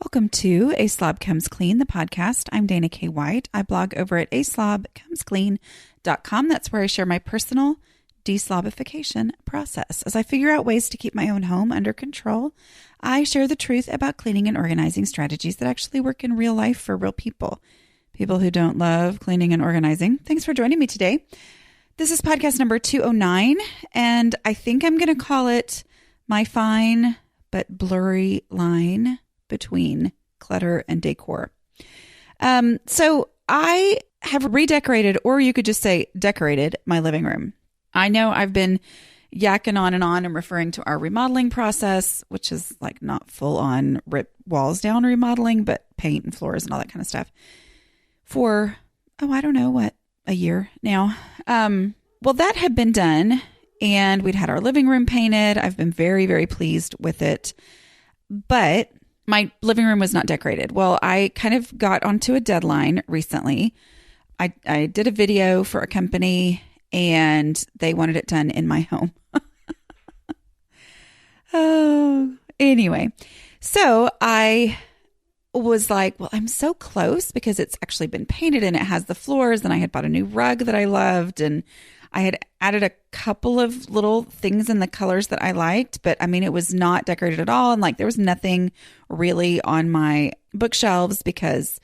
Welcome to A Slob Comes Clean, the podcast. I'm Dana K. White. I blog over at aslobcomesclean.com. That's where I share my personal deslobification process. As I figure out ways to keep my own home under control, I share the truth about cleaning and organizing strategies that actually work in real life for real people. People who don't love cleaning and organizing. Thanks for joining me today. This is podcast number 209, and I think I'm going to call it my fine but blurry line between clutter and decor. So I have redecorated, or you could just say decorated, my living room. I know I've been yakking on and referring to our remodeling process, which is like not full on rip walls down remodeling, but paint and floors and all that kind of stuff for, I don't know what, a year now. Well, that had been done and we'd had our living room painted. I've been very, very pleased with it, but my living room was not decorated. Well, I kind of got onto a deadline recently. I did a video for a company and they wanted it done in my home. Anyway, so I was like, well, I'm so close because it's actually been painted and it has the floors, and I had bought a new rug that I loved, and I had added a couple of little things in the colors that I liked, but I mean, it was not decorated at all. And like, there was nothing really on my bookshelves because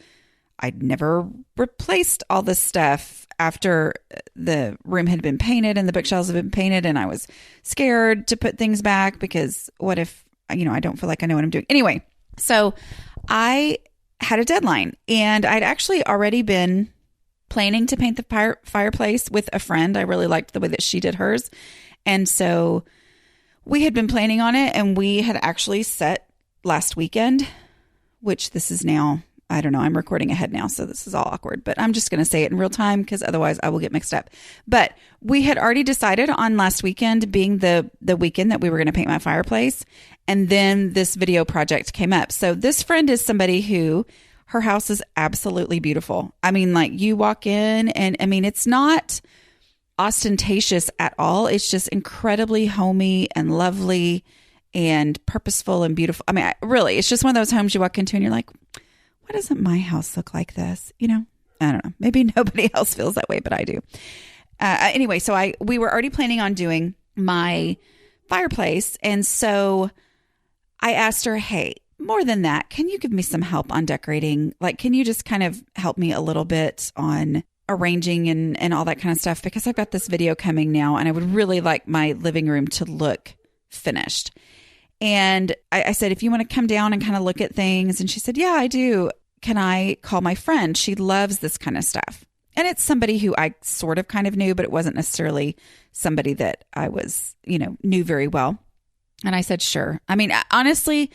I'd never replaced all this stuff after the room had been painted and the bookshelves had been painted. And I was scared to put things back because what if, I don't feel like I know what I'm doing. Anyway, so I had a deadline and I'd actually already been planning to paint the fireplace with a friend. I really liked the way that she did hers. And so we had been planning on it, and we had actually set last weekend, which this is now, I don't know, I'm recording ahead now, so this is all awkward, but I'm just going to say it in real time because otherwise I will get mixed up. But we had already decided on last weekend being the weekend that we were going to paint my fireplace. And then this video project came up. So this friend is somebody who, her house is absolutely beautiful. I mean, like, you walk in and I mean, it's not ostentatious at all. It's just incredibly homey and lovely and purposeful and beautiful. I mean, really, it's just one of those homes you walk into and you're like, why doesn't my house look like this? I don't know. Maybe nobody else feels that way, but I do. Anyway, so we were already planning on doing my fireplace. And so I asked her, hey, more than that, can you give me some help on decorating? Like, can you just kind of help me a little bit on arranging and all that kind of stuff? Because I've got this video coming now and I would really like my living room to look finished. And I said, if you want to come down and kind of look at things. And she said, yeah, I do. Can I call my friend? She loves this kind of stuff. And it's somebody who I sort of kind of knew, but it wasn't necessarily somebody that I was, knew very well. And I said, sure. I mean, honestly,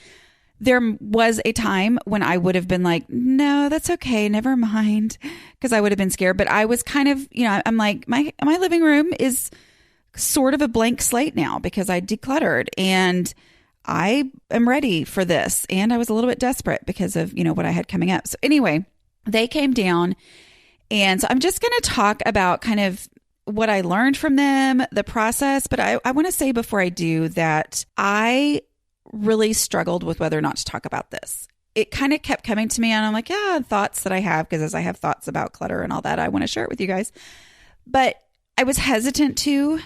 there was a time when I would have been like, no, that's okay. Never mind. Because I would have been scared. But I was kind of, I'm like, my living room is sort of a blank slate now because I decluttered and I am ready for this. And I was a little bit desperate because of, what I had coming up. So anyway, they came down. And so I'm just going to talk about kind of what I learned from them, the process. But I want to say before I do that I really struggled with whether or not to talk about this. It kind of kept coming to me and I'm like, yeah, thoughts that I have, because as I have thoughts about clutter and all that, I want to share it with you guys. But I was hesitant to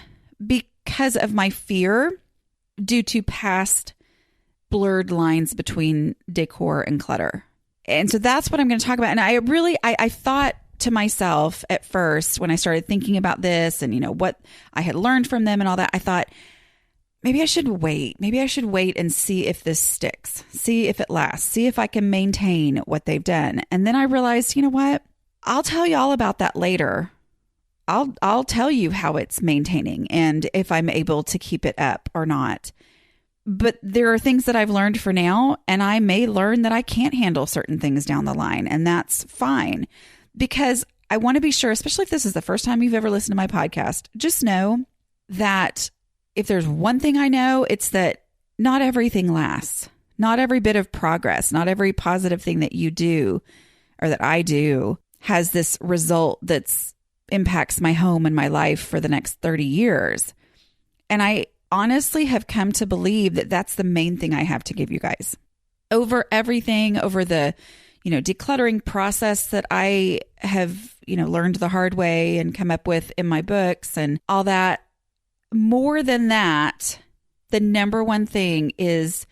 because of my fear due to past blurred lines between decor and clutter. And so that's what I'm going to talk about. And I thought to myself at first when I started thinking about this and, what I had learned from them and all that, I thought, maybe I should wait. Maybe I should wait and see if this sticks, see if it lasts, see if I can maintain what they've done. And then I realized, you know what? I'll tell you all about that later. I'll tell you how it's maintaining and if I'm able to keep it up or not. But there are things that I've learned for now, and I may learn that I can't handle certain things down the line, and that's fine. Because I want to be sure, especially if this is the first time you've ever listened to my podcast, just know that if there's one thing I know, it's that not everything lasts. Not every bit of progress, not every positive thing that you do or that I do has this result that's impacts my home and my life for the next 30 years. And I honestly have come to believe that that's the main thing I have to give you guys. over everything, over the, decluttering process that I have, learned the hard way and come up with in my books and all that. More than that, the number one thing is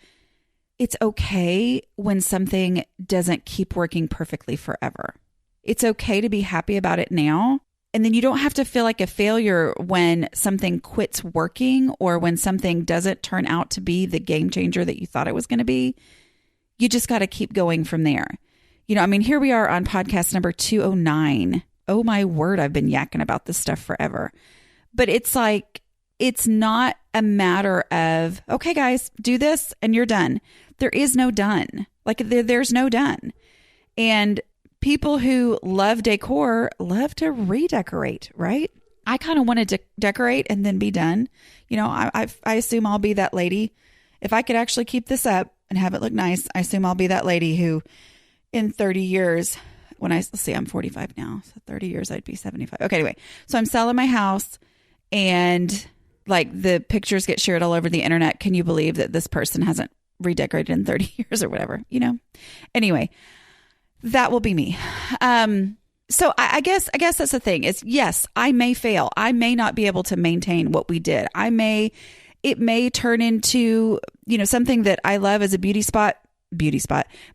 it's okay when something doesn't keep working perfectly forever. It's okay to be happy about it now. And then you don't have to feel like a failure when something quits working or when something doesn't turn out to be the game changer that you thought it was going to be. You just got to keep going from there. Here we are on podcast number 209. Oh my word, I've been yakking about this stuff forever. But it's like, it's not a matter of, okay, guys, do this and you're done. There is no done. Like there's no done. And people who love decor love to redecorate, right? I kind of want to decorate and then be done. I assume I'll be that lady. If I could actually keep this up and have it look nice, I assume I'll be that lady who in 30 years, let's see, I'm 45 now. So 30 years, I'd be 75. Okay, anyway. So I'm selling my house and like the pictures get shared all over the internet. Can you believe that this person hasn't redecorated in 30 years or whatever, Anyway, that will be me. So I guess that's the thing is, yes, I may fail. I may not be able to maintain what we did. It may turn into, something that I love as a beauty spot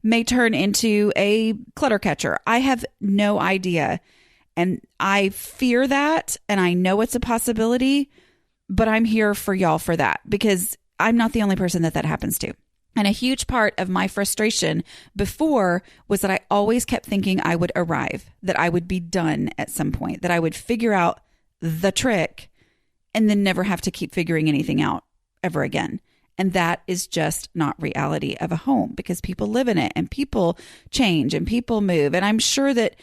may turn into a clutter catcher. I have no idea. And I fear that. And I know it's a possibility, but I'm here for y'all for that because I'm not the only person that happens to. And a huge part of my frustration before was that I always kept thinking I would arrive, that I would be done at some point, that I would figure out the trick and then never have to keep figuring anything out ever again. And that is just not reality of a home because people live in it and people change and people move. And I'm sure that,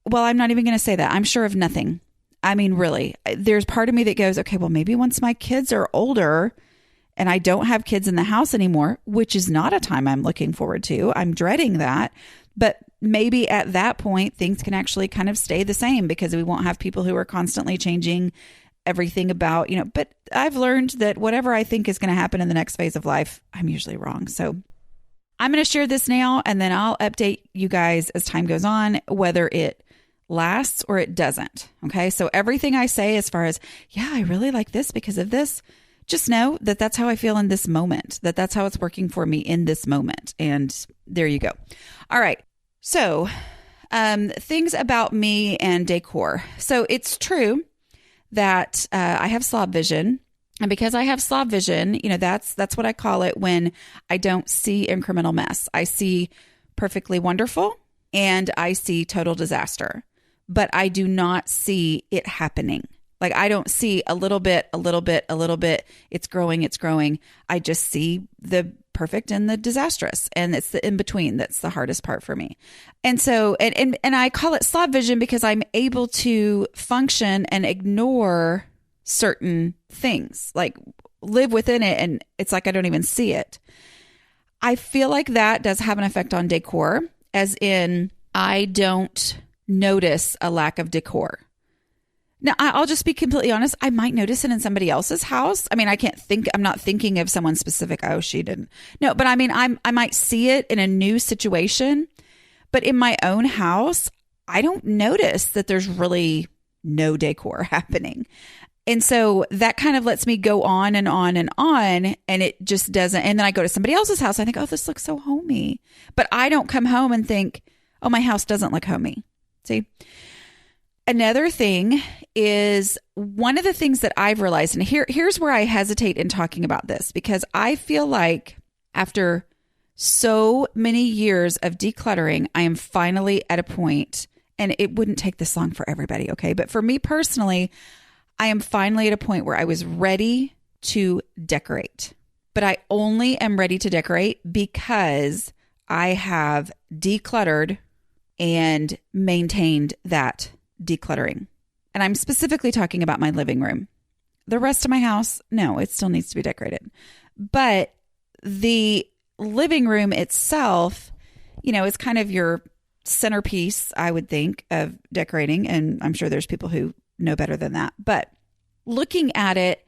well, I'm not even going to say that. I'm sure of nothing. I mean, really, there's part of me that goes, okay, well, maybe once my kids are older and I don't have kids in the house anymore, which is not a time I'm looking forward to. I'm dreading that. But maybe at that point, things can actually kind of stay the same because we won't have people who are constantly changing everything about, but I've learned that whatever I think is going to happen in the next phase of life, I'm usually wrong. So I'm going to share this now and then I'll update you guys as time goes on, whether it lasts or it doesn't. Okay. So everything I say as far as, yeah, I really like this because of this, just know that that's how I feel in this moment, that's how it's working for me in this moment. And there you go. All right. So things about me and decor. So it's true that I have slob vision. And because I have slob vision, that's what I call it when I don't see incremental mess. I see perfectly wonderful and I see total disaster, but I do not see it happening. Like I don't see a little bit. It's growing. I just see the perfect and the disastrous. And it's the in between that's the hardest part for me. And so, and I call it slob vision because I'm able to function and ignore certain things, like live within it. And it's like I don't even see it. I feel like that does have an effect on decor, as in I don't notice a lack of decor. Now, I'll just be completely honest. I might notice it in somebody else's house. I mean, I'm not thinking of someone specific. Oh, she didn't. No, but I mean, I might see it in a new situation, but in my own house, I don't notice that there's really no decor happening. And so that kind of lets me go on and on and on, and it just doesn't. And then I go to somebody else's house. I think, oh, this looks so homey, but I don't come home and think, oh, my house doesn't look homey. See? Another thing is one of the things that I've realized, and here's where I hesitate in talking about this, because I feel like after so many years of decluttering, I am finally at a point, and it wouldn't take this long for everybody, okay? But for me personally, I am finally at a point where I was ready to decorate. But I only am ready to decorate because I have decluttered and maintained that decluttering. And I'm specifically talking about my living room. The rest of my house, no, it still needs to be decorated. But the living room itself, is kind of your centerpiece, I would think, of decorating. And I'm sure there's people who know better than that. But looking at it,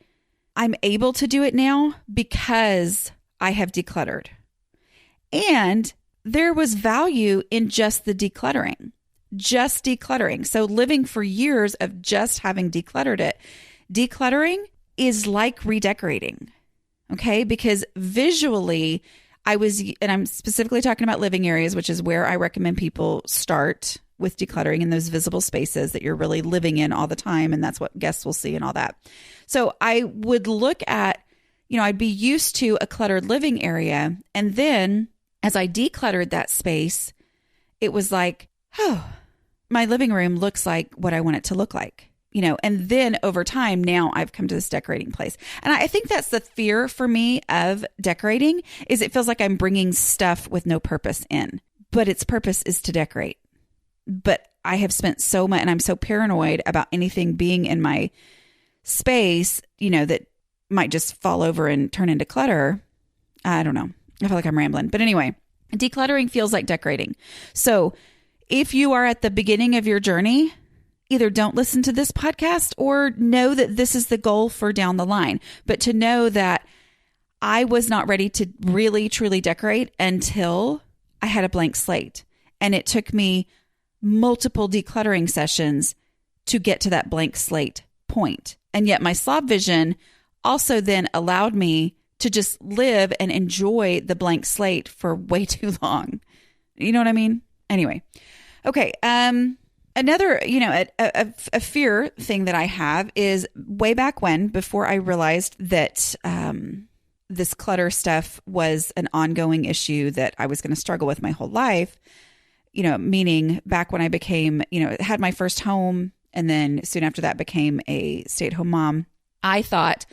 I'm able to do it now because I have decluttered. And there was value in just the decluttering, just decluttering. So living for years of just having decluttered it, decluttering is like redecorating. Okay. Because visually and I'm specifically talking about living areas, which is where I recommend people start with decluttering in those visible spaces that you're really living in all the time. And that's what guests will see and all that. So I would look at, I'd be used to a cluttered living area. And then as I decluttered that space, it was like, oh, my living room looks like what I want it to look like. And then over time, now I've come to this decorating place. And I think that's the fear for me of decorating is it feels like I'm bringing stuff with no purpose in, but its purpose is to decorate. But I have spent so much, and I'm so paranoid about anything being in my space, that might just fall over and turn into clutter. I don't know. I feel like I'm rambling. But anyway, decluttering feels like decorating. So if you are at the beginning of your journey, either don't listen to this podcast or know that this is the goal for down the line. But to know that I was not ready to really, truly decorate until I had a blank slate. And it took me multiple decluttering sessions to get to that blank slate point. And yet my slob vision also then allowed me to just live and enjoy the blank slate for way too long. You know what I mean? Anyway. Okay. Another, a fear thing that I have is way back when, before I realized that this clutter stuff was an ongoing issue that I was going to struggle with my whole life, meaning back when I became, had my first home and then soon after that became a stay-at-home mom, I thought,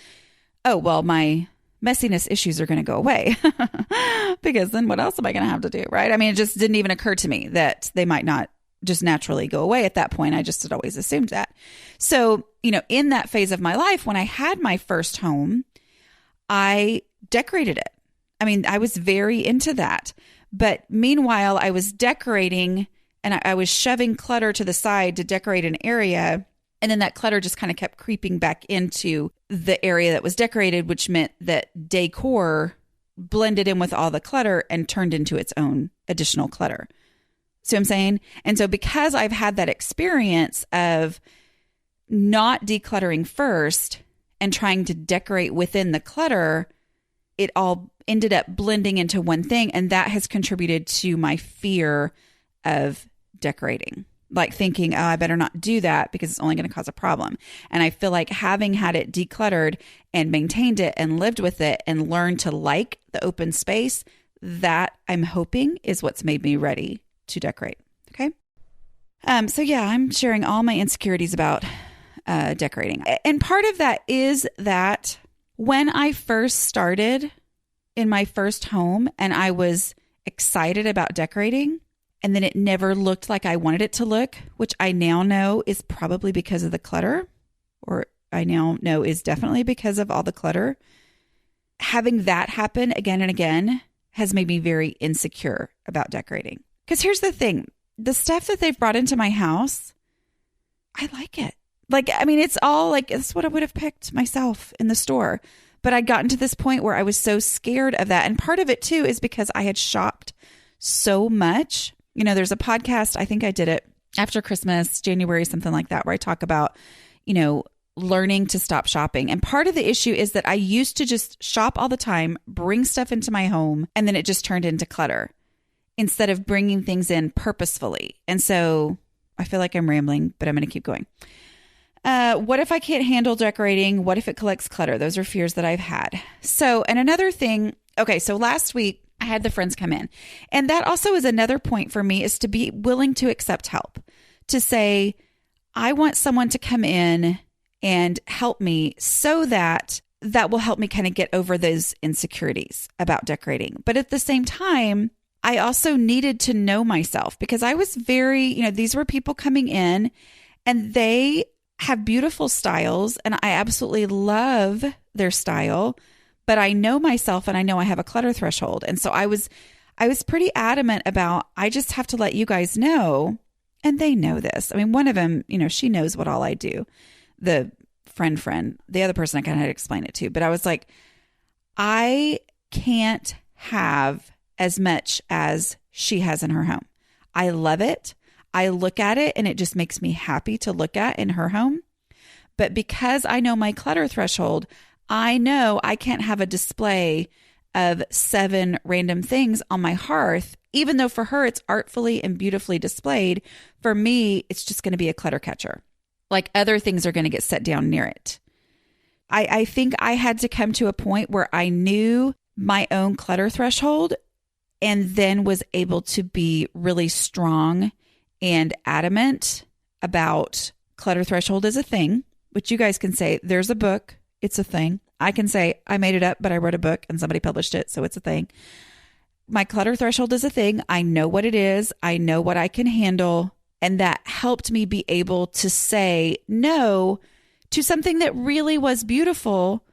oh, well, my messiness issues are going to go away because then what else am I going to have to do, right? I mean, it just didn't even occur to me that they might not just naturally go away at that point. I just had always assumed that. So, in that phase of my life, when I had my first home, I decorated it. I mean, I was very into that. But meanwhile, I was decorating and I was shoving clutter to the side to decorate an area. And then that clutter just kind of kept creeping back into the area that was decorated, which meant that decor blended in with all the clutter and turned into its own additional clutter. See what I'm saying? And so because I've had that experience of not decluttering first and trying to decorate within the clutter, it all ended up blending into one thing. And that has contributed to my fear of decorating, like thinking, oh, I better not do that because it's only going to cause a problem. And I feel like having had it decluttered and maintained it and lived with it and learned to like the open space, that I'm hoping is what's made me ready to decorate. Okay. So yeah, I'm sharing all my insecurities about decorating. And part of that is that when I first started in my first home and I was excited about decorating and then it never looked like I wanted it to look, which I now know is probably because of the clutter, or I now know is definitely because of all the clutter. Having that happen again and again has made me very insecure about decorating. Because here's the thing, the stuff that they've brought into my house, I like it. Like, I mean, it's all like, it's what I would have picked myself in the store. But I'd gotten to this point where I was so scared of that. And part of it too is because I had shopped so much. There's a podcast, I think I did it after Christmas, January, something like that, where I talk about, learning to stop shopping. And part of the issue is that I used to just shop all the time, bring stuff into my home, and then it just turned into clutter, instead of bringing things in purposefully. And so I feel like I'm rambling, but I'm going to keep going. What if I can't handle decorating? What if it collects clutter? Those are fears that I've had. So, and another thing, okay, so last week I had the friends come in, and that also is another point for me, is to be willing to accept help, to say, I want someone to come in and help me so that will help me kind of get over those insecurities about decorating. But at the same time, I also needed to know myself, because I was very, these were people coming in and they have beautiful styles and I absolutely love their style, but I know myself and I know I have a clutter threshold. And so I was pretty adamant about, I just have to let you guys know, and they know this. I mean, one of them, she knows what all I do. The friend, the other person I kind of had to explain it to, but I was like, I can't have as much as she has in her home. I love it. I look at it and it just makes me happy to look at in her home. But because I know my clutter threshold, I know I can't have a display of 7 random things on my hearth, even though for her it's artfully and beautifully displayed. For me, it's just going to be a clutter catcher. Like other things are going to get set down near it. I think I had to come to a point where I knew my own clutter threshold and then was able to be really strong and adamant about clutter threshold as a thing, which you guys can say, there's a book, it's a thing. I can say, I made it up, but I wrote a book and somebody published it, so it's a thing. My clutter threshold is a thing. I know what it is. I know what I can handle. And that helped me be able to say no to something that really was beautiful,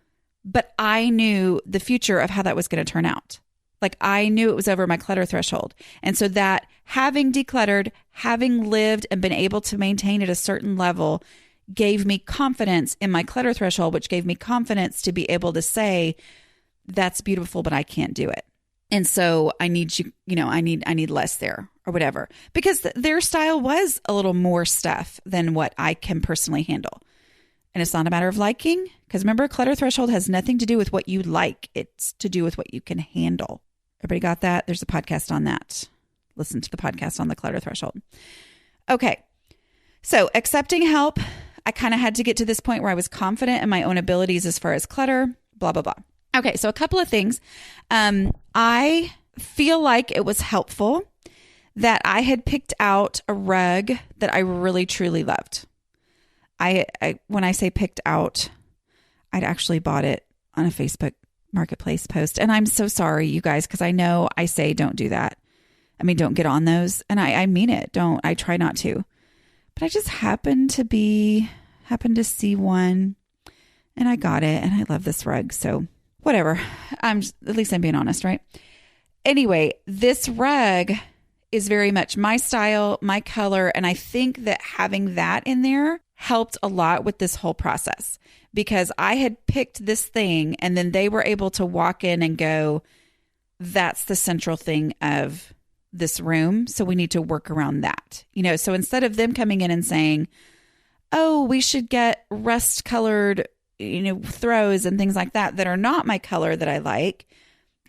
but I knew the future of how that was going to turn out. Like I knew it was over my clutter threshold. And so that having decluttered, having lived and been able to maintain at a certain level gave me confidence in my clutter threshold, which gave me confidence to be able to say, that's beautiful, but I can't do it. And so I need I need less there or whatever, because their style was a little more stuff than what I can personally handle. And it's not a matter of liking, because remember, clutter threshold has nothing to do with what you like. It's to do with what you can handle. Everybody got that? There's a podcast on that. Listen to the podcast on the clutter threshold. Okay. So accepting help, I kind of had to get to this point where I was confident in my own abilities as far as clutter, blah, blah, blah. Okay. So a couple of things. I feel like it was helpful that I had picked out a rug that I really, truly loved. I when I say picked out, I'd actually bought it on a Facebook Marketplace post. And I'm so sorry, you guys, because I know I say don't do that. I mean, don't get on those. And I mean it. I try not to. But I just happened to see one and I got it and I love this rug. So whatever. At least I'm being honest, right? Anyway, this rug is very much my style, my color. And I think that having that in there helped a lot with this whole process, because I had picked this thing and then they were able to walk in and go, that's the central thing of this room. So we need to work around that. So instead of them coming in and saying, oh, we should get rust colored, throws and things like that are not my color that I like,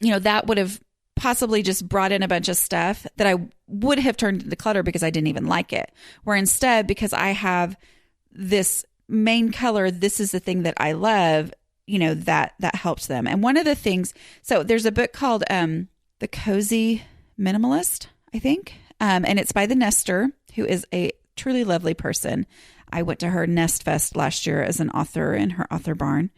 that would have possibly just brought in a bunch of stuff that I would have turned into clutter because I didn't even like it. Where instead, because I have this main color, this is the thing that I love, that helped them. And one of the things, so there's a book called The Cozy Minimalist, I think. And it's by the Nester, who is a truly lovely person. I went to her Nest Fest last year as an author in her author barn.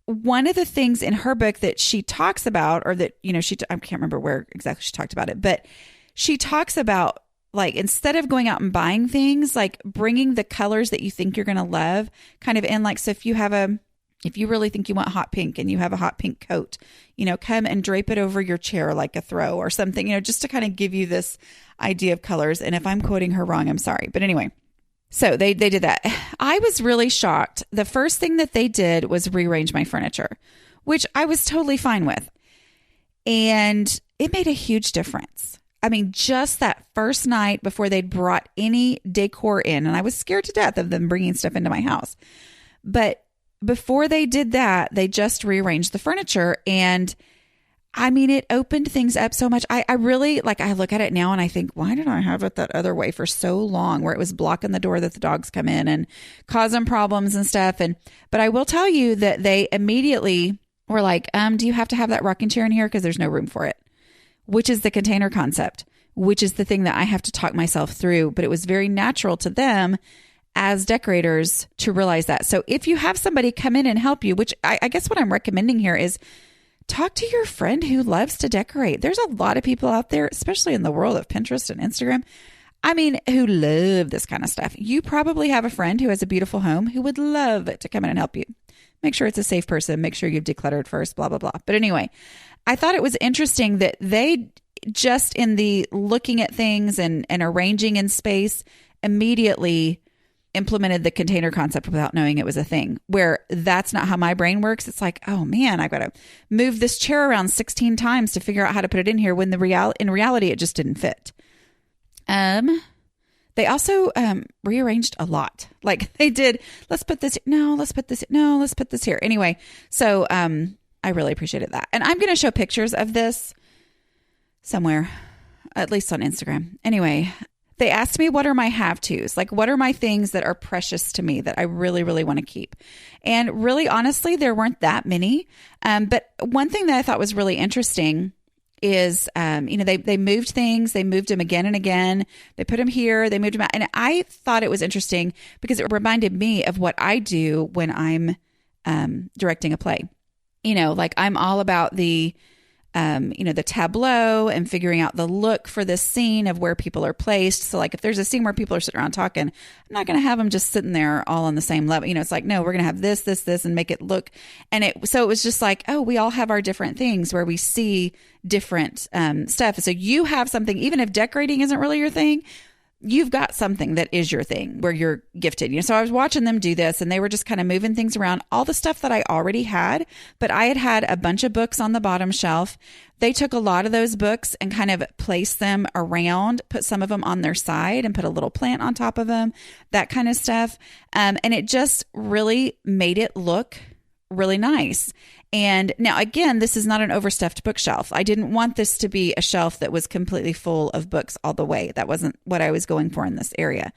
One of the things in her book that she talks about, or that, I can't remember where exactly she talked about it, but she talks about, like, instead of going out and buying things, like bringing the colors that you think you're going to love kind of in, like, so if you really think you want hot pink and you have a hot pink coat, come and drape it over your chair like a throw or something, just to kind of give you this idea of colors. And if I'm quoting her wrong, I'm sorry. But anyway, so they did that. I was really shocked. The first thing that they did was rearrange my furniture, which I was totally fine with. And it made a huge difference. I mean, just that first night before they'd brought any decor in, and I was scared to death of them bringing stuff into my house. But before they did that, they just rearranged the furniture. And I mean, it opened things up so much. I really, I look at it now and I think, why did I have it that other way for so long, where it was blocking the door that the dogs come in and causing problems and stuff. But I will tell you that they immediately were like, do you have to have that rocking chair in here? Because there's no room for it, which is the container concept, which is the thing that I have to talk myself through. But it was very natural to them as decorators to realize that. So if you have somebody come in and help you, which I guess what I'm recommending here is talk to your friend who loves to decorate. There's a lot of people out there, especially in the world of Pinterest and Instagram, who love this kind of stuff. You probably have a friend who has a beautiful home who would love to come in and help you. Make sure it's a safe person. Make sure you've decluttered first, blah, blah, blah. But anyway, I thought it was interesting that they just in the looking at things and arranging in space immediately implemented the container concept without knowing it was a thing, where that's not how my brain works. It's like, oh man, I've got to move this chair around 16 times to figure out how to put it in here when in reality, it just didn't fit. They also rearranged a lot. Like they did, let's put this here. Anyway, so I really appreciated that. And I'm going to show pictures of this somewhere, at least on Instagram. Anyway, they asked me, what are my have-tos? Like, what are my things that are precious to me that I really, really want to keep? And really, honestly, there weren't that many. But one thing that I thought was really interesting is, they moved things. They moved them again and again. They put them here. They moved them out. And I thought it was interesting because it reminded me of what I do when I'm directing a play. Like I'm all about the tableau and figuring out the look for this scene of where people are placed. So like if there's a scene where people are sitting around talking, I'm not going to have them just sitting there all on the same level. It's like, no, we're going to have this, and make it look. And so it was just like, oh, we all have our different things where we see different stuff. So you have something, even if decorating isn't really your thing, you've got something that is your thing where you're gifted. So I was watching them do this and they were just kind of moving things around, all the stuff that I already had, but I had a bunch of books on the bottom shelf. They took a lot of those books and kind of placed them around, put some of them on their side and put a little plant on top of them, that kind of stuff. And it just really made it look really nice. And now, again, this is not an overstuffed bookshelf. I didn't want this to be a shelf that was completely full of books all the way. That wasn't what I was going for in this area.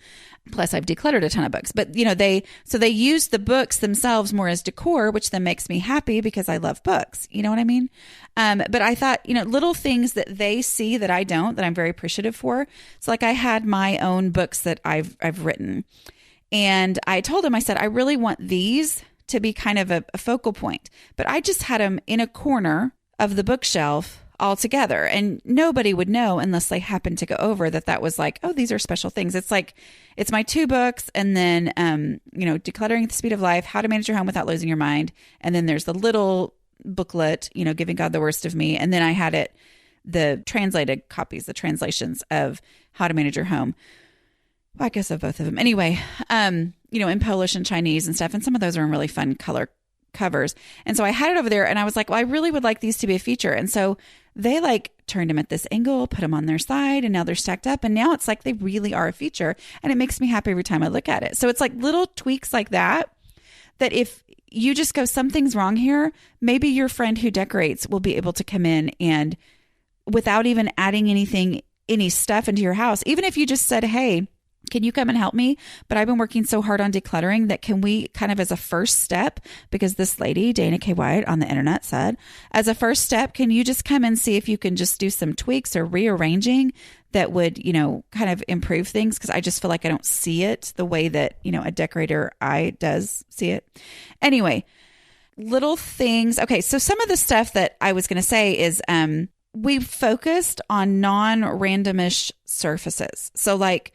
Plus, I've decluttered a ton of books. But, they used the books themselves more as decor, which then makes me happy because I love books. You know what I mean? But I thought, little things that they see that I don't, that I'm very appreciative for. So like I had my own books that I've written. And I told them, I said, I really want these to be kind of a focal point, but I just had them in a corner of the bookshelf all together, and nobody would know unless they happened to go over that was like, oh, these are special things. It's like, it's my 2 books, and then, Decluttering at the Speed of Life, How to Manage Your Home Without Losing Your Mind. And then there's the little booklet, Giving God the Worst of Me. And then I had the translated copies, the translations of How to Manage Your Home. Well, I guess of both of them. Anyway, in Polish and Chinese and stuff. And some of those are in really fun color covers. And so I had it over there and I was like, well, I really would like these to be a feature. And so they turned them at this angle, put them on their side, and now they're stacked up. And now it's like they really are a feature. And it makes me happy every time I look at it. So it's like little tweaks like that if you just go, something's wrong here, maybe your friend who decorates will be able to come in and without even adding any stuff into your house, even if you just said, hey, can you come and help me? But I've been working so hard on decluttering that can we kind of as a first step, because this lady, Dana K. White on the internet said, as a first step, can you just come and see if you can just do some tweaks or rearranging that would, kind of improve things? Because I just feel like I don't see it the way that, a decorator eye does see it. Anyway, little things. Okay, so some of the stuff that I was going to say is we focused on non-randomish surfaces. So like,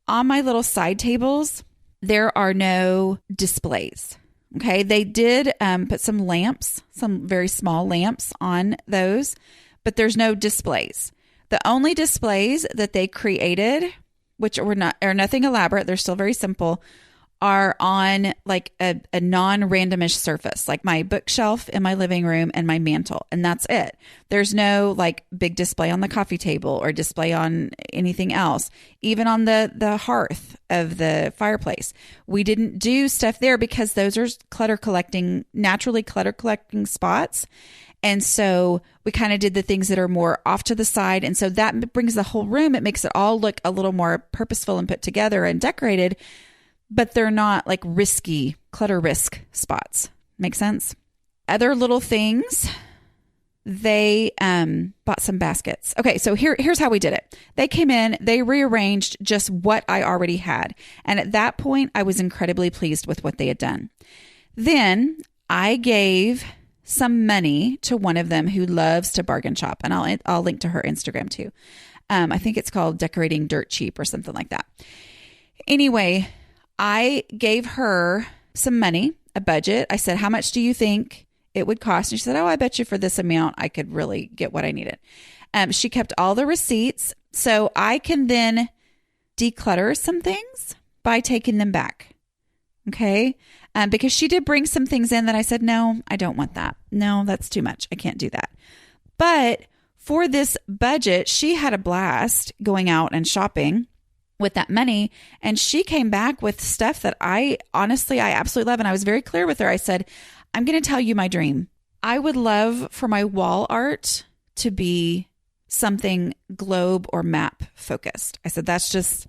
on my little side tables, there are no displays. Okay. They did put some lamps, some very small lamps on those, but there's no displays. The only displays that they created, which are nothing elaborate, they're still very simple, are on like a non-randomish surface, like my bookshelf in my living room and my mantle. And that's it. There's no like big display on the coffee table or display on anything else, even on the hearth of the fireplace. We didn't do stuff there because those are naturally clutter collecting spots. And so we kind of did the things that are more off to the side. And so that brings the whole room. It makes it all look a little more purposeful and put together and decorated, but they're not like risky clutter risk spots. Make sense? Other little things, they bought some baskets. Okay, so here's how we did it. They came in, they rearranged just what I already had. And at that point, I was incredibly pleased with what they had done. Then I gave some money to one of them who loves to bargain shop. And I'll link to her Instagram too. I think it's called Decorating Dirt Cheap or something like that. Anyway, I gave her some money, a budget. I said, how much do you think it would cost? And she said, oh, I bet you for this amount, I could really get what I needed. She kept all the receipts. So I can then declutter some things by taking them back. Okay. Because she did bring some things in that I said, no, I don't want that. No, that's too much. I can't do that. But for this budget, she had a blast going out and shopping with that money. And she came back with stuff that I absolutely love. And I was very clear with her. I said, I'm going to tell you my dream. I would love for my wall art to be something globe or map focused. I said, that's just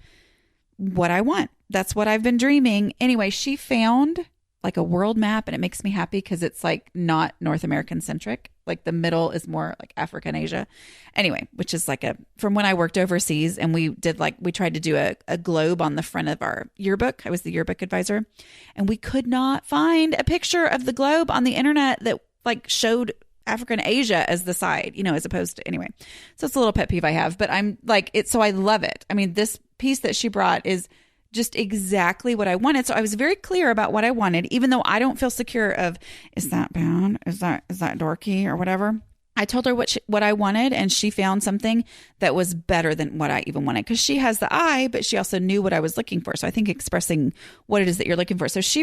what I want. That's what I've been dreaming. Anyway, she found like a world map, and it makes me happy because it's like not North American centric. Like the middle is more like Africa and Asia. Anyway, which is like from when I worked overseas, and we tried to do a globe on the front of our yearbook. I was the yearbook advisor, and we could not find a picture of the globe on the internet that like showed Africa and Asia as the side, as opposed to, anyway. So it's a little pet peeve I have, but I'm like it. So I love it. I mean, this piece that she brought is just exactly what I wanted. So I was very clear about what I wanted, even though I don't feel secure of, is that bad? Is that dorky or whatever? I told her what I wanted, and she found something that was better than what I even wanted, because she has the eye, but she also knew what I was looking for. So I think expressing what it is that you're looking for. So she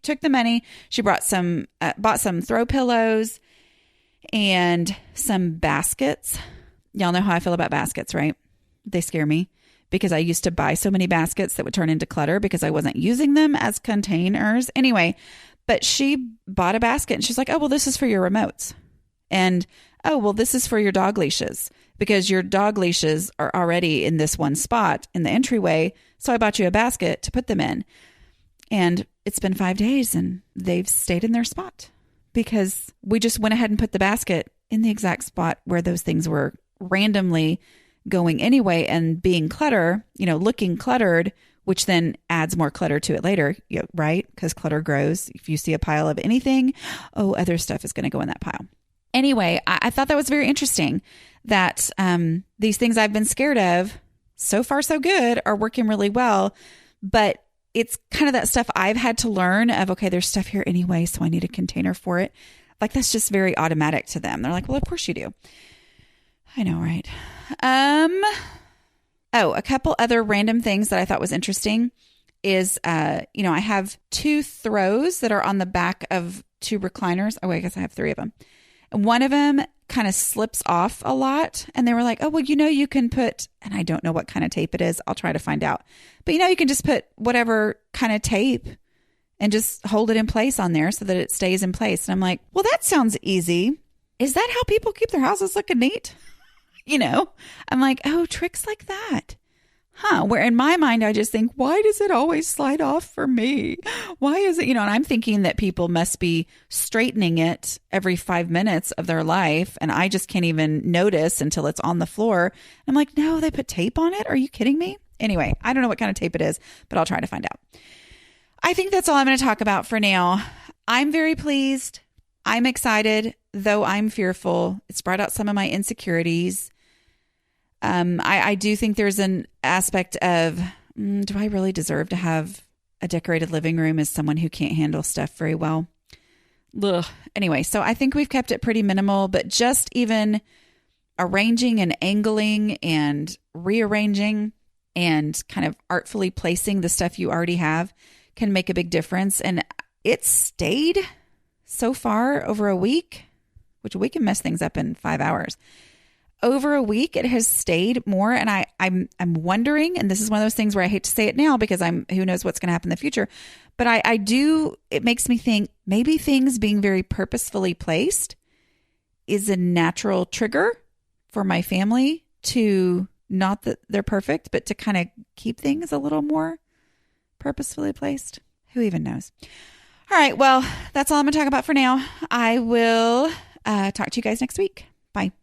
took the money, she bought some throw pillows and some baskets. Y'all know how I feel about baskets, right? They scare me, because I used to buy so many baskets that would turn into clutter because I wasn't using them as containers. Anyway, but she bought a basket, and she's like, oh, well, this is for your remotes. And, oh, well, this is for your dog leashes, because your dog leashes are already in this one spot in the entryway. So I bought you a basket to put them in. And it's been 5 days, and they've stayed in their spot because we just went ahead and put the basket in the exact spot where those things were randomly going anyway, and being looking cluttered, which then adds more clutter to it later, right? Because clutter grows. If you see a pile of anything, other stuff is going to go in that pile. Anyway, I thought that was very interesting that these things I've been scared of, so far so good, are working really well. But it's kind of that stuff I've had to learn of, okay, there's stuff here anyway, so I need a container for it. Like that's just very automatic to them. They're like, well, of course you do. I know, right? A couple other random things that I thought was interesting is, I have 2 throws that are on the back of 2 recliners. Oh, I guess I have 3 of them. And one of them kind of slips off a lot. And they were like, oh, well, you can put, and I don't know what kind of tape it is. I'll try to find out. But, you can just put whatever kind of tape and just hold it in place on there so that it stays in place. And I'm like, well, that sounds easy. Is that how people keep their houses looking neat? I'm like, oh, tricks like that. Where in my mind, I just think, why does it always slide off for me? Why is it, and I'm thinking that people must be straightening it every 5 minutes of their life. And I just can't even notice until it's on the floor. I'm like, no, they put tape on it. Are you kidding me? Anyway, I don't know what kind of tape it is, but I'll try to find out. I think that's all I'm going to talk about for now. I'm very pleased. I'm excited, though I'm fearful. It's brought out some of my insecurities. I do think there's an aspect of, do I really deserve to have a decorated living room as someone who can't handle stuff very well? Ugh. Anyway, so I think we've kept it pretty minimal, but just even arranging and angling and rearranging and kind of artfully placing the stuff you already have can make a big difference. And it stayed so far over a week, which we can mess things up in 5 hours. Over a week, it has stayed more. And I'm wondering, and this is one of those things where I hate to say it now because who knows what's going to happen in the future. But it makes me think maybe things being very purposefully placed is a natural trigger for my family to, not that they're perfect, but to kind of keep things a little more purposefully placed. Who even knows? All right. Well, that's all I'm going to talk about for now. I will talk to you guys next week. Bye.